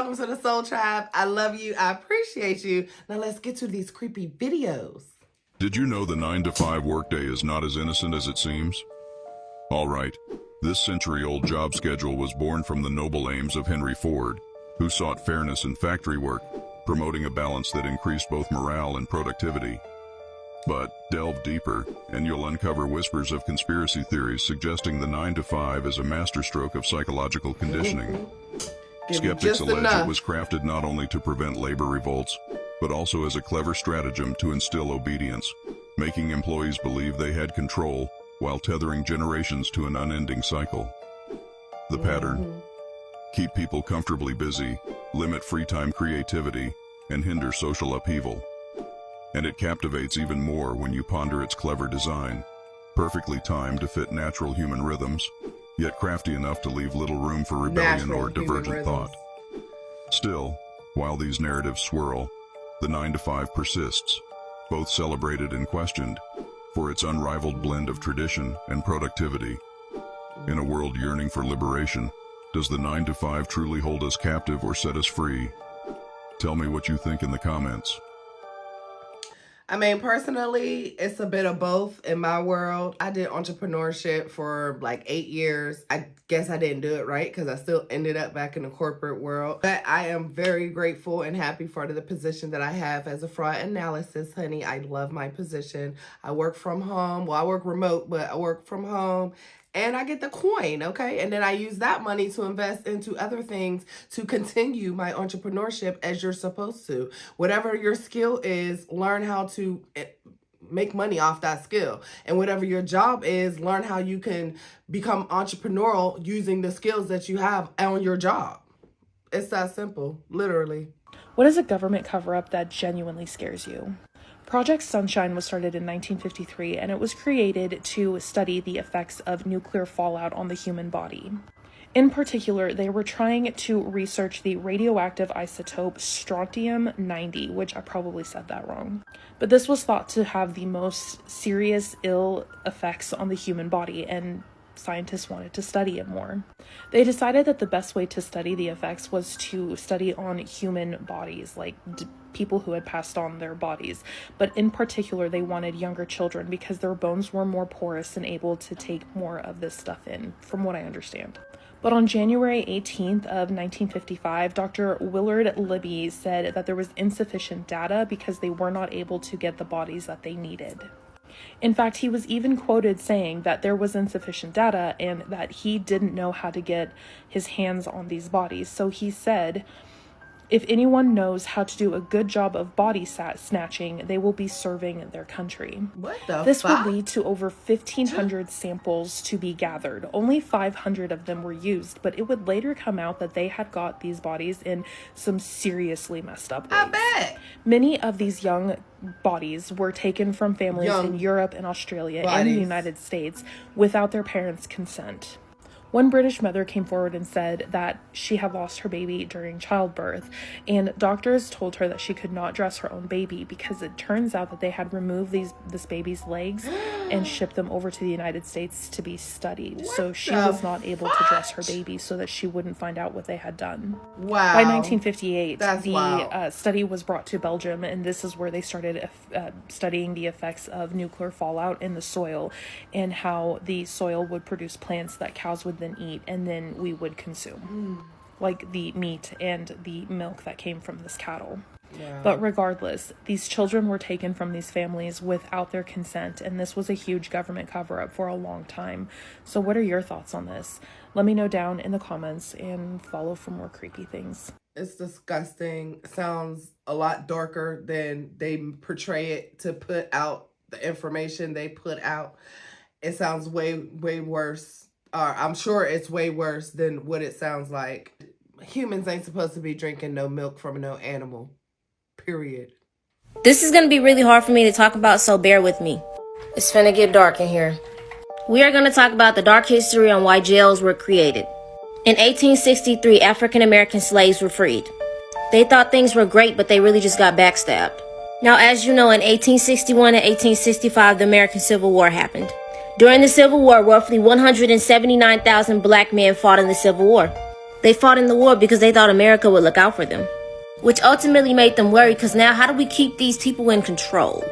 welcome to the Soul Tribe. I love you. I appreciate you. Now let's get to these creepy videos. Did you know the 9-to-5 workday is not as innocent as it seems? All right, this century-old job schedule was born from the noble aims of Henry Ford, who sought fairness in factory work, promoting a balance that increased both morale and productivity. But delve deeper, and you'll uncover whispers of conspiracy theories suggesting the 9-to-5 is a masterstroke of psychological conditioning. Skeptics allege it was crafted not only to prevent labor revolts, but also as a clever stratagem to instill obedience, making employees believe they had control while tethering generations to an unending cycle. The pattern: keep people comfortably busy, limit free time creativity, and hinder social upheaval. And it captivates even more when you ponder its clever design, perfectly timed to fit natural human rhythms, yet crafty enough to leave little room for rebellion or divergent thought. Still, while these narratives swirl, the 9-to-5 persists, both celebrated and questioned, for its unrivaled blend of tradition and productivity. In a world yearning for liberation, does the 9-to-5 truly hold us captive or set us free? Tell me what you think in the comments. I mean, personally, it's a bit of both in my world. I did entrepreneurship for like 8 years. I guess I didn't do it right because I still ended up back in the corporate world. But I am very grateful and happy for the position that I have as a fraud analysis, honey. I love my position. I work from home. Well, I work remote, but I work from home. And I get the coin, okay? And then I use that money to invest into other things to continue my entrepreneurship as you're supposed to. Whatever your skill is, learn how to make money off that skill. And whatever your job is, learn how you can become entrepreneurial using the skills that you have on your job. It's that simple, literally. What is a government cover-up that genuinely scares you? Project Sunshine was started in 1953, and it was created to study the effects of nuclear fallout on the human body. In particular, they were trying to research the radioactive isotope strontium-90, which I probably said that wrong. But this was thought to have the most serious ill effects on the human body, and scientists wanted to study it more. They decided that the best way to study the effects was to study on human bodies, like people who had passed on their bodies. But in particular, they wanted younger children because their bones were more porous and able to take more of this stuff in, from what I understand. But on January 18th of 1955, Dr. Willard Libby said that there was insufficient data because they were not able to get the bodies that they needed. In fact, he was even quoted saying that there was insufficient data and that he didn't know how to get his hands on these bodies. So he said, if anyone knows how to do a good job of body snatching, they will be serving their country. This would lead to over 1,500 samples to be gathered. Only 500 of them were used, but it would later come out that they had got these bodies in some seriously messed up ways. I bet. Many of these young bodies were taken from families in Europe and Australia and the United States without their parents' consent. One British mother came forward and said that she had lost her baby during childbirth, and doctors told her that she could not dress her own baby because it turns out that they had removed this baby's legs and shipped them over to the United States to be studied. So she was not able to dress her baby so that she wouldn't find out what they had done. Wow. By 1958, the study was brought to Belgium, and this is where they started studying the effects of nuclear fallout in the soil and how the soil would produce plants that cows would then eat and then we would consume, like the meat and the milk that came from this cattle. Wow. But regardless, these children were taken from these families without their consent, and this was a huge government cover-up for a long time. So what are your thoughts on this? Let me know down in the comments and follow for more creepy things. It's disgusting. Sounds a lot darker than they portray it to put out the information they put out. It sounds way worse. I'm sure it's way worse than what it sounds like. Humans ain't supposed to be drinking no milk from no animal. Period. This is going to be really hard for me to talk about, so bear with me. It's finna get dark in here. We are going to talk about the dark history on why jails were created. In 1863, African American slaves were freed. They thought things were great, but they really just got backstabbed. Now, as you know, in 1861 and 1865, the American Civil War happened. During the Civil War, roughly 179,000 black men fought in the Civil War. They fought in the war because they thought America would look out for them, which ultimately made them worry because now how do we keep these people in control?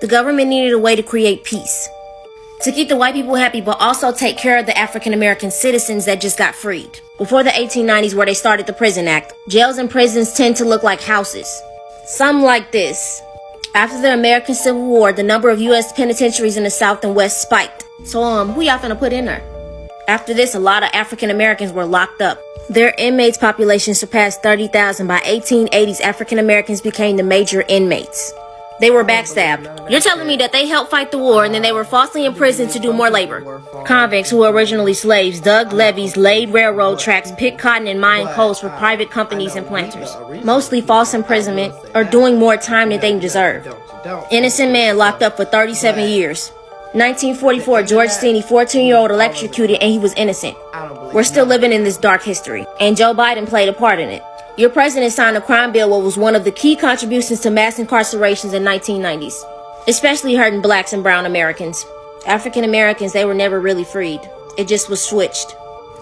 The government needed a way to create peace, to keep the white people happy, but also take care of the African American citizens that just got freed. Before the 1890s, where they started the Prison Act, jails and prisons tend to look like houses. Some like this. After the American Civil War, the number of U.S. penitentiaries in the South and West spiked. So, who y'all finna put in there? After this, a lot of African Americans were locked up. Their inmates population surpassed 30,000. By 1880s, African Americans became the major inmates. They were backstabbed. You're telling me that they helped fight the war and then they were falsely imprisoned to do more labor. Convicts who were originally slaves dug levees, laid railroad tracks, picked cotton and mined coals for private companies and planters. Mostly false imprisonment or doing more time than they deserved. Innocent man locked up for 37 years. 1944, George Steeny, 14-year-old, electrocuted and he was innocent. We're still living in this dark history, and Joe Biden played a part in it. Your president signed a crime bill what was one of the key contributions to mass incarcerations in 1990s, especially hurting blacks and brown Americans. African Americans, they were never really freed. It just was switched.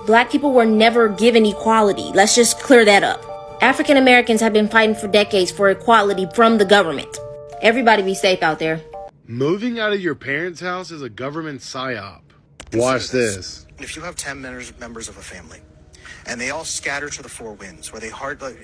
Black people were never given equality. Let's just clear that up. African Americans have been fighting for decades for equality from the government. Everybody be safe out there. Moving out of your parents' house is a government psyop. Watch this. If you have 10 members of a family, and they all scatter to the four winds, where they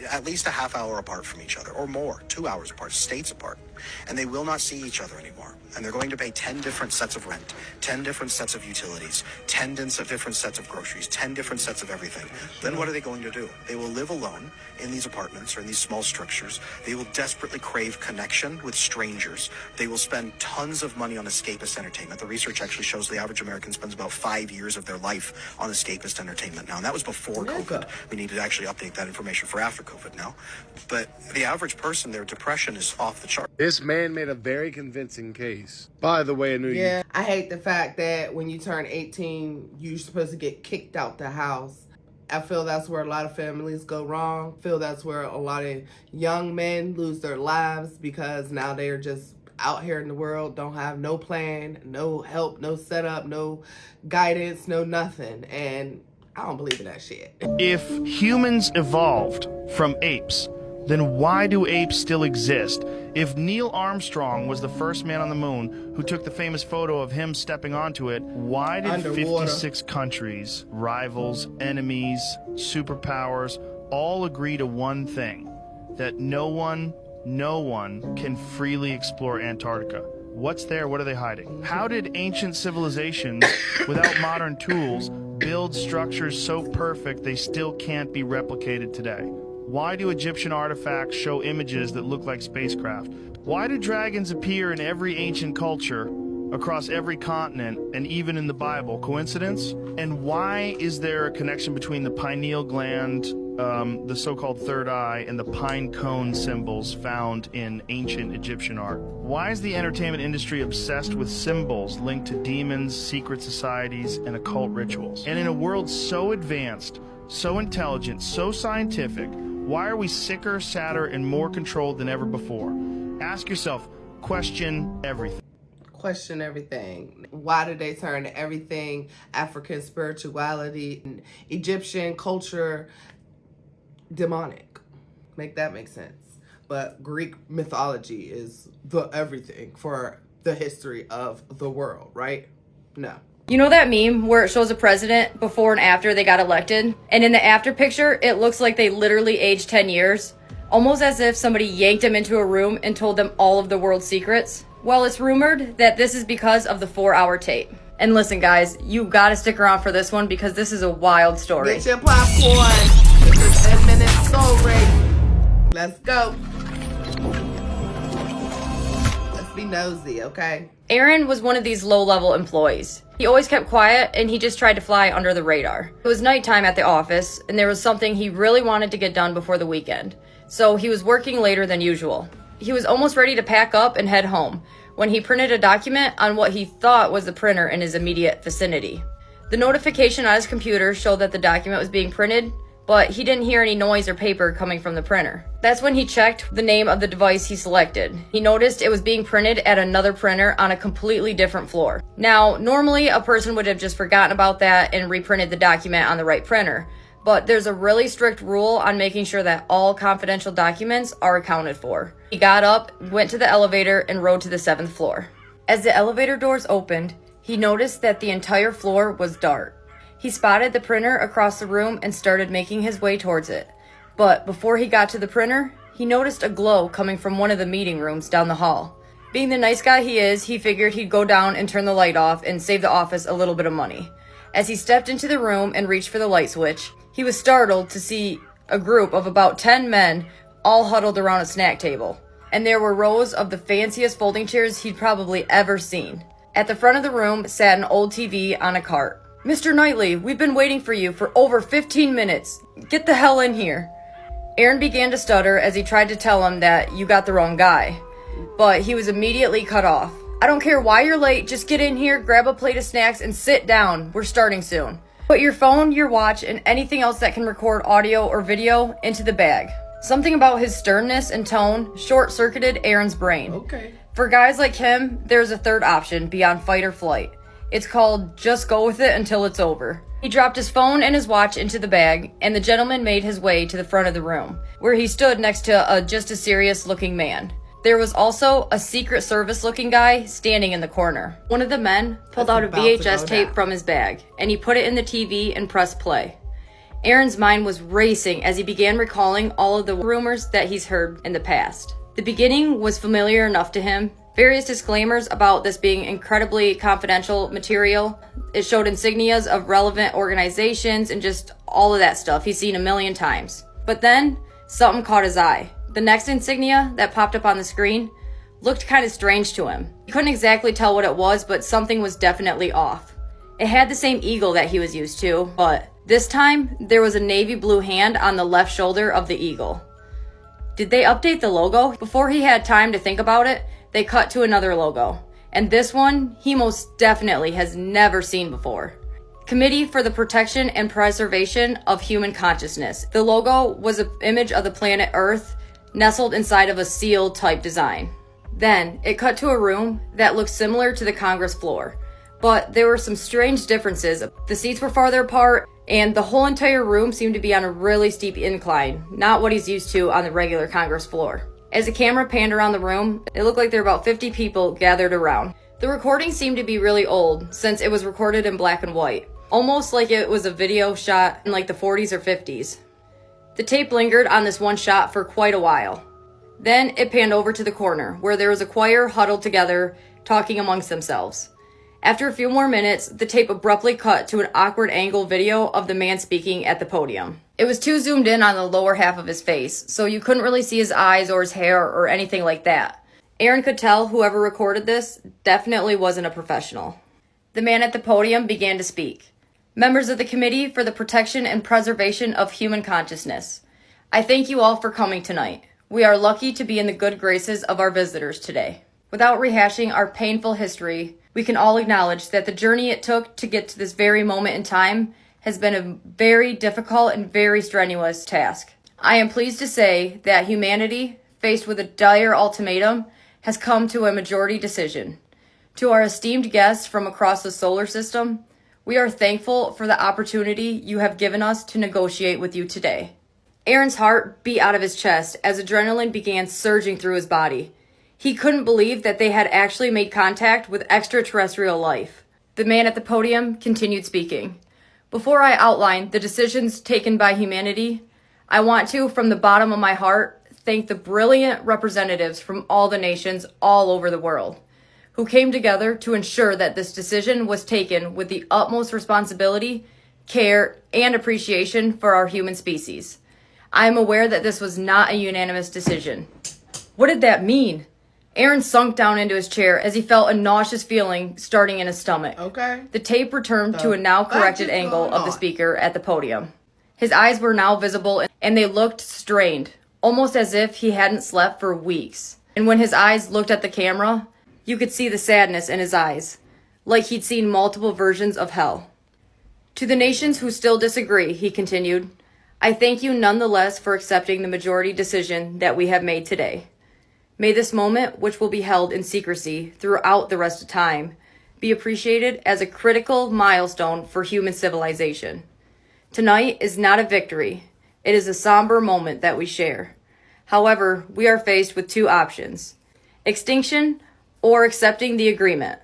at least a half hour apart from each other, or more, 2 hours apart, states apart, and they will not see each other anymore, and they're going to pay 10 different sets of rent, 10 different sets of utilities, 10 different sets of groceries, 10 different sets of everything, then what are they going to do? They will live alone in these apartments or in these small structures. They will desperately crave connection with strangers. They will spend tons of money on escapist entertainment. The research actually shows the average American spends about 5 years of their life on escapist entertainment now, and that was before COVID. We need to actually update that information for after COVID now. But the average person, their depression is off the chart. This man made a very convincing case. By the way, Yeah, I hate the fact that when you turn 18, you're supposed to get kicked out the house. I feel that's where a lot of families go wrong. I feel that's where a lot of young men lose their lives because now they're just out here in the world, don't have no plan, no help, no setup, no guidance, no nothing. And I don't believe in that shit. If humans evolved from apes, then why do apes still exist? If Neil Armstrong was the first man on the moon who took the famous photo of him stepping onto it, why did Underwater. 56 countries, rivals, enemies, superpowers, all agree to one thing? That no one can freely explore Antarctica. What's there? What are they hiding? How did ancient civilizations, without modern tools, build structures so perfect they still can't be replicated today? Why do Egyptian artifacts show images that look like spacecraft? Why do dragons appear in every ancient culture, across every continent, and even in the Bible? Coincidence? And why is there a connection between the pineal gland, the so-called third eye, and the pine cone symbols found in ancient Egyptian art? Why is the entertainment industry obsessed with symbols linked to demons, secret societies, and occult rituals? And in a world so advanced, so intelligent, so scientific, why are we sicker, sadder, and more controlled than ever before? Ask yourself, question everything. Question everything. Why did they turn everything African spirituality and Egyptian culture demonic? Make that make sense. But Greek mythology is the everything for the history of the world, right? No. You know that meme where it shows a president before and after they got elected? And in the after picture, it looks like they literally aged 10 years. Almost as if somebody yanked them into a room and told them all of the world's secrets. Well, it's rumored that this is because of the 4-hour tape. And listen, guys, you gotta stick around for this one because this is a wild story. Get your popcorn. This is 10 minutes story. Let's go. Let's be nosy, okay? Aaron was one of these low-level employees. He always kept quiet and he just tried to fly under the radar. It was nighttime at the office and there was something he really wanted to get done before the weekend. So he was working later than usual. He was almost ready to pack up and head home when he printed a document on what he thought was the printer in his immediate vicinity. The notification on his computer showed that the document was being printed, but he didn't hear any noise or paper coming from the printer. That's when he checked the name of the device he selected. He noticed it was being printed at another printer on a completely different floor. Now, normally a person would have just forgotten about that and reprinted the document on the right printer. but there's a really strict rule on making sure that all confidential documents are accounted for. He got up, went to the elevator, and rode to the 7th floor. As the elevator doors opened, he noticed that the entire floor was dark. He spotted the printer across the room and started making his way towards it. But before he got to the printer, he noticed a glow coming from one of the meeting rooms down the hall. Being the nice guy he is, he figured he'd go down and turn the light off and save the office a little bit of money. As he stepped into the room and reached for the light switch, he was startled to see a group of about 10 men all huddled around a snack table. And there were rows of the fanciest folding chairs he'd probably ever seen. At the front of the room sat an old TV on a cart. "Mr. Knightley, we've been waiting for you for over 15 minutes. Get the hell in here." Aaron began to stutter as he tried to tell him that you got the wrong guy. But he was immediately cut off. "I don't care why you're late, just get in here, grab a plate of snacks, and sit down. We're starting soon. Put your phone, your watch, and anything else that can record audio or video into the bag." Something about his sternness and tone short-circuited Aaron's brain. Okay. For guys like him, there's a third option beyond fight or flight. It's called just go with it until it's over. He dropped his phone and his watch into the bag, and the gentleman made his way to the front of the room, where he stood next to just a serious-looking man. There was also a Secret Service-looking guy standing in the corner. One of the men pulled out a VHS tape from his bag, and he put it in the TV and pressed play. Aaron's mind was racing as he began recalling all of the rumors that he's heard in the past. The beginning was familiar enough to him. Various disclaimers about this being incredibly confidential material. It showed insignias of relevant organizations and just all of that stuff he's seen a million times. But then, something caught his eye. The next insignia that popped up on the screen looked kind of strange to him. He couldn't exactly tell what it was, but something was definitely off. It had the same eagle that he was used to, but this time there was a navy blue hand on the left shoulder of the eagle. Did they update the logo? Before he had time to think about it, they cut to another logo. And this one, he most definitely has never seen before. Committee for the Protection and Preservation of Human Consciousness. The logo was an image of the planet Earth nestled inside of a seal-type design. Then, it cut to a room that looked similar to the Congress floor, but there were some strange differences. The seats were farther apart, and the whole entire room seemed to be on a really steep incline, not what he's used to on the regular Congress floor. As the camera panned around the room, it looked like there were about 50 people gathered around. The recording seemed to be really old, since it was recorded in black and white, almost like it was a video shot in like the 40s or 50s. The tape lingered on this one shot for quite a while. Then it panned over to the corner, where there was a choir huddled together, talking amongst themselves. After a few more minutes, the tape abruptly cut to an awkward angle video of the man speaking at the podium. It was too zoomed in on the lower half of his face, so you couldn't really see his eyes or his hair or anything like that. Aaron could tell whoever recorded this definitely wasn't a professional. The man at the podium began to speak. "Members of the Committee for the Protection and Preservation of Human Consciousness, I thank you all for coming tonight. We are lucky to be in the good graces of our visitors today. Without rehashing our painful history, we can all acknowledge that the journey it took to get to this very moment in time has been a very difficult and very strenuous task. I am pleased to say that humanity, faced with a dire ultimatum, has come to a majority decision. To our esteemed guests from across the solar system, we are thankful for the opportunity you have given us to negotiate with you today." Aaron's heart beat out of his chest as adrenaline began surging through his body. He couldn't believe that they had actually made contact with extraterrestrial life. The man at the podium continued speaking. "Before I outline the decisions taken by humanity, I want to, from the bottom of my heart, thank the brilliant representatives from all the nations all over the world, who came together to ensure that this decision was taken with the utmost responsibility, care, and appreciation for our human species. I am aware that this was not a unanimous decision." What did that mean? Aaron sunk down into his chair as he felt a nauseous feeling starting in his stomach. Okay. The tape returned to a now corrected angle of the speaker at the podium. His eyes were now visible and they looked strained, almost as if he hadn't slept for weeks. And when his eyes looked at the camera, you could see the sadness in his eyes, like he'd seen multiple versions of hell. "To the nations who still disagree," he continued, "I thank you nonetheless for accepting the majority decision that we have made today. May this moment, which will be held in secrecy throughout the rest of time, be appreciated as a critical milestone for human civilization. Tonight is not a victory. It is a somber moment that we share. However, we are faced with two options: extinction or accepting the agreement.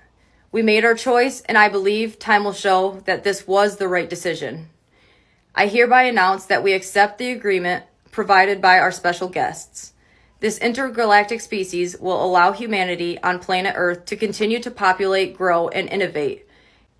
We made our choice, and I believe time will show that this was the right decision. I hereby announce that we accept the agreement provided by our special guests. This intergalactic species will allow humanity on planet Earth to continue to populate, grow, and innovate.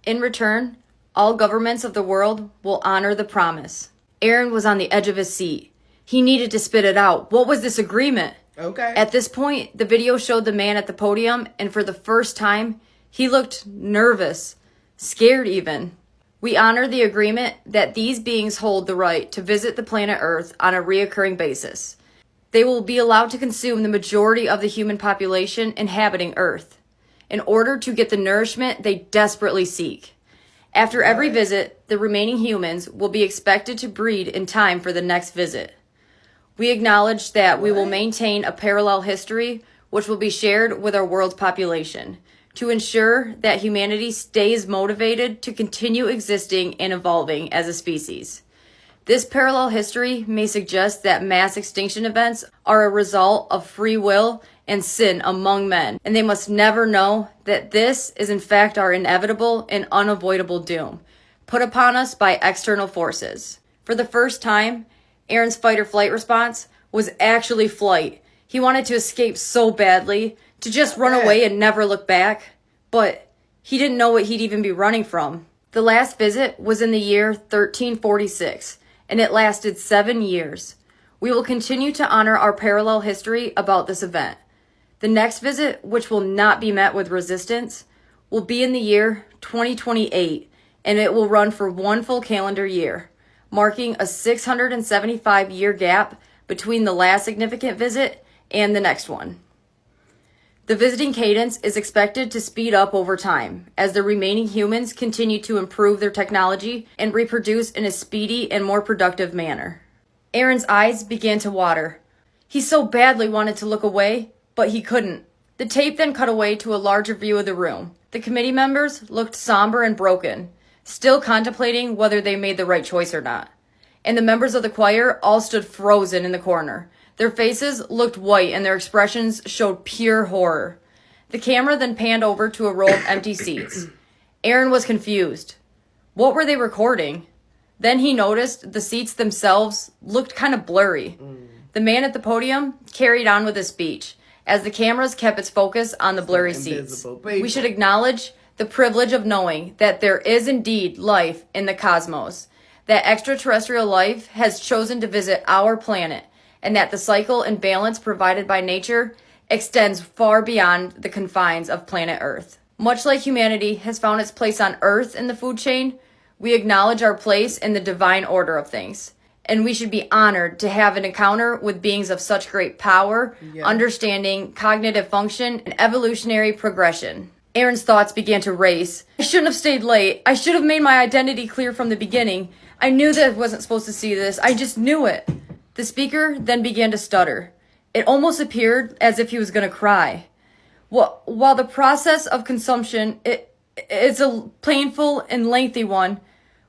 In return, all governments of the world will honor the promise. Aaron was on the edge of his seat. He needed to spit it out. What was this agreement? Okay. At this point, the video showed the man at the podium, and for the first time, he looked nervous, scared even. We honor the agreement that these beings hold the right to visit the planet Earth on a reoccurring basis. They will be allowed to consume the majority of the human population inhabiting Earth in order to get the nourishment they desperately seek. After every visit, the remaining humans will be expected to breed in time for the next visit. We acknowledge that we will maintain a parallel history which will be shared with our world's population to ensure that humanity stays motivated to continue existing and evolving as a species. This parallel history may suggest that mass extinction events are a result of free will and sin among men, and they must never know that this is in fact our inevitable and unavoidable doom, put upon us by external forces. For the first time, Aaron's fight or flight response was actually flight. He wanted to escape so badly, to just run away and never look back, but he didn't know what he'd even be running from. The last visit was in the year 1346, and it lasted 7 years. We will continue to honor our parallel history about this event. The next visit, which will not be met with resistance, will be in the year 2028, and it will run for one full calendar year, marking a 675-year gap between the last significant visit and the next one. The visiting cadence is expected to speed up over time as the remaining humans continue to improve their technology and reproduce in a speedy and more productive manner. Aaron's eyes began to water. He so badly wanted to look away, but he couldn't. The tape then cut away to a larger view of the room. The committee members looked somber and broken, still contemplating whether they made the right choice or not. And the members of the choir all stood frozen in the corner. Their faces looked white and their expressions showed pure horror. The camera then panned over to a row of empty seats. Aaron was confused. What were they recording? Then he noticed the seats themselves looked kind of blurry. The man at the podium carried on with his speech as the cameras kept its focus on the blurry seats. We should acknowledge the privilege of knowing that there is indeed life in the cosmos, that extraterrestrial life has chosen to visit our planet, and that the cycle and balance provided by nature extends far beyond the confines of planet Earth. Much like humanity has found its place on Earth in the food chain, we acknowledge our place in the divine order of things. And we should be honored to have an encounter with beings of such great power, understanding, cognitive function, and evolutionary progression. Aaron's thoughts began to race. I shouldn't have stayed late. I should have made my identity clear from the beginning. I knew that I wasn't supposed to see this. I just knew it. The speaker then began to stutter. It almost appeared as if he was going to cry. While the process of consumption is a painful and lengthy one,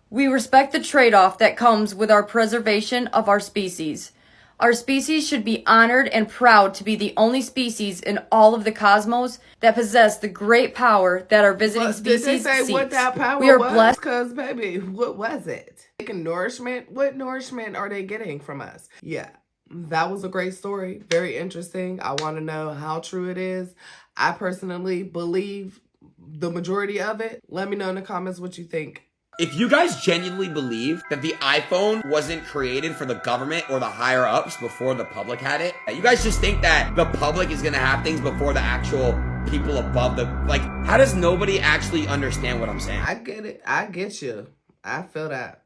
we respect the trade-off that comes with our preservation of our species. Our species should be honored and proud to be the only species in all of the cosmos that possess the great power that our visiting species Did they say seeks. what that power We are was? blessed. Because, baby, what was it? Taking nourishment? What nourishment are they getting from us? Yeah, that was a great story. Very interesting. I want to know how true it is. I personally believe the majority of it. Let me know in the comments what you think. If you guys genuinely believe that the iPhone wasn't created for the government or the higher ups before the public had it, you guys just think that the public is gonna have things before the actual people above the, like, how does nobody actually understand what I'm saying? I get it. I get you. I feel that.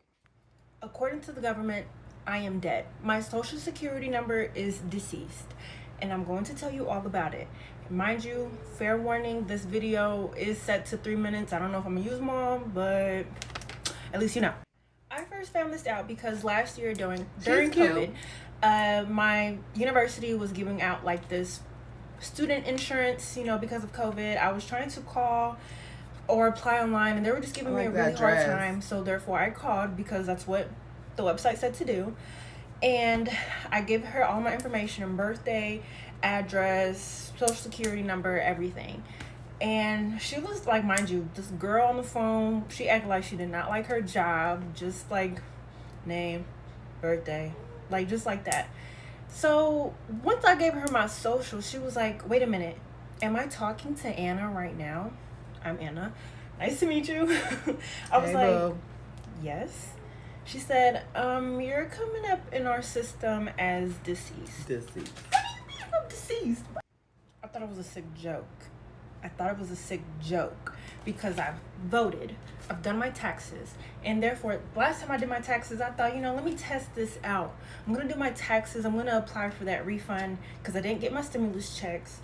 According to the government, I am dead. My social security number is deceased, and I'm going to tell you all about it. Mind you, fair warning, this video is set to 3 minutes. I don't know if I'm gonna use them all, but at least you know. I first found this out because last year during COVID, my university was giving out like this student insurance, you know, because of COVID. I was trying to call or apply online, and they were just giving me a really hard time. So therefore I called because that's what the website said to do. And I give her all my information, birthday, address, social security number, everything. And she was like, mind you, this girl on the phone, she acted like she did not like her job, just like name, birthday, like just like that. So once I gave her my social, she was like, wait a minute, am I talking to Anna right now? I'm Anna. Nice to meet you. I was like, bro. Yes. She said, you're coming up in our system as deceased. Deceased. What do you mean I'm deceased? I thought it was a sick joke. I thought it was a sick joke because I've voted, I've done my taxes, and therefore, last time I did my taxes, I thought, you know, let me test this out. I'm gonna do my taxes, I'm gonna apply for that refund because I didn't get my stimulus checks,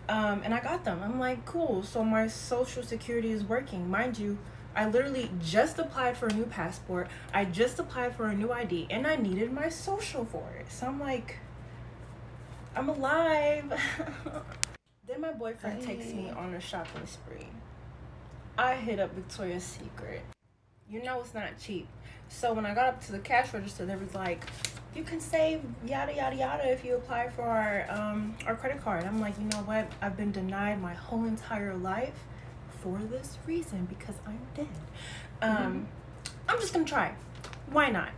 and I got them. I'm like, cool, so my social security is working. Mind you, I literally just applied for a new passport, I just applied for a new ID, and I needed my social for it. So I'm like, I'm alive. Then my boyfriend takes me on a shopping spree. I hit up Victoria's Secret. You know it's not cheap. So when I got up to the cash register, they was like, you can save yada yada yada if you apply for our credit card. I'm like, you know what? I've been denied my whole entire life for this reason because I'm dead. I'm just gonna try. Why not?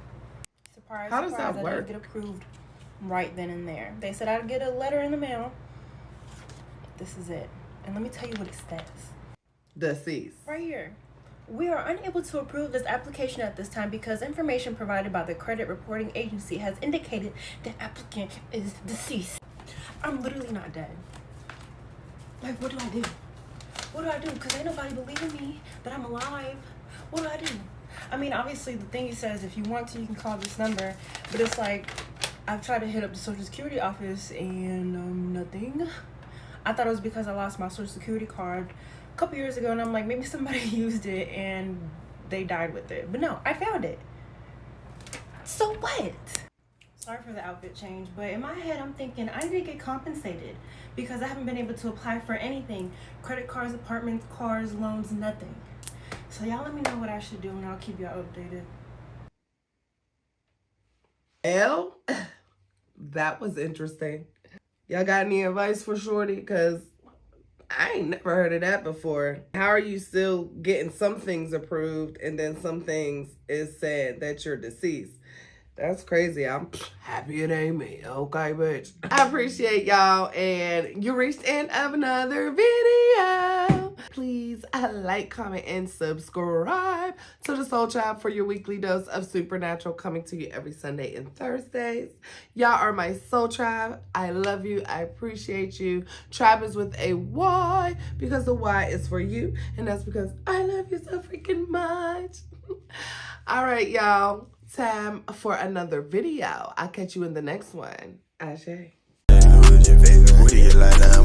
Surprise! How does surprise, that I work? didn't get approved right then and there. They said I'd get a letter in the mail. This is it. And let me tell you what it says. Deceased. Right here. We are unable to approve this application at this time because information provided by the credit reporting agency has indicated the applicant is deceased. I'm literally not dead. Like, what do I do? What do I do? Because ain't nobody believing me that I'm alive. What do I do? I mean, obviously, the thing it says, if you want to, you can call this number. But it's like, I've tried to hit up the Social Security office and nothing. I thought it was because I lost my Social Security card a couple years ago, and I'm like, maybe somebody used it and they died with it. But no, I found it. So what? Sorry for the outfit change, but in my head, I'm thinking I need to get compensated because I haven't been able to apply for anything. Credit cards, apartments, cars, loans, nothing. So y'all let me know what I should do, and I'll keep y'all updated. L? That was interesting. Y'all got any advice for Shorty? Because I ain't never heard of that before. How are you still getting some things approved and then some things is said that you're deceased? That's crazy. I'm happy it ain't me. Okay, bitch. I appreciate y'all, and you reached the end of another video. Please like, comment, and subscribe to the Soul Tribe for your weekly dose of supernatural, coming to you every Sunday and Thursdays. Y'all are my Soul Tribe. I love you. I appreciate you. Tribe is with a Y because the Y is for you, and that's because I love you so freaking much. All right, y'all. Time for another video. I'll catch you in the next one. Ashe. Who do you like now?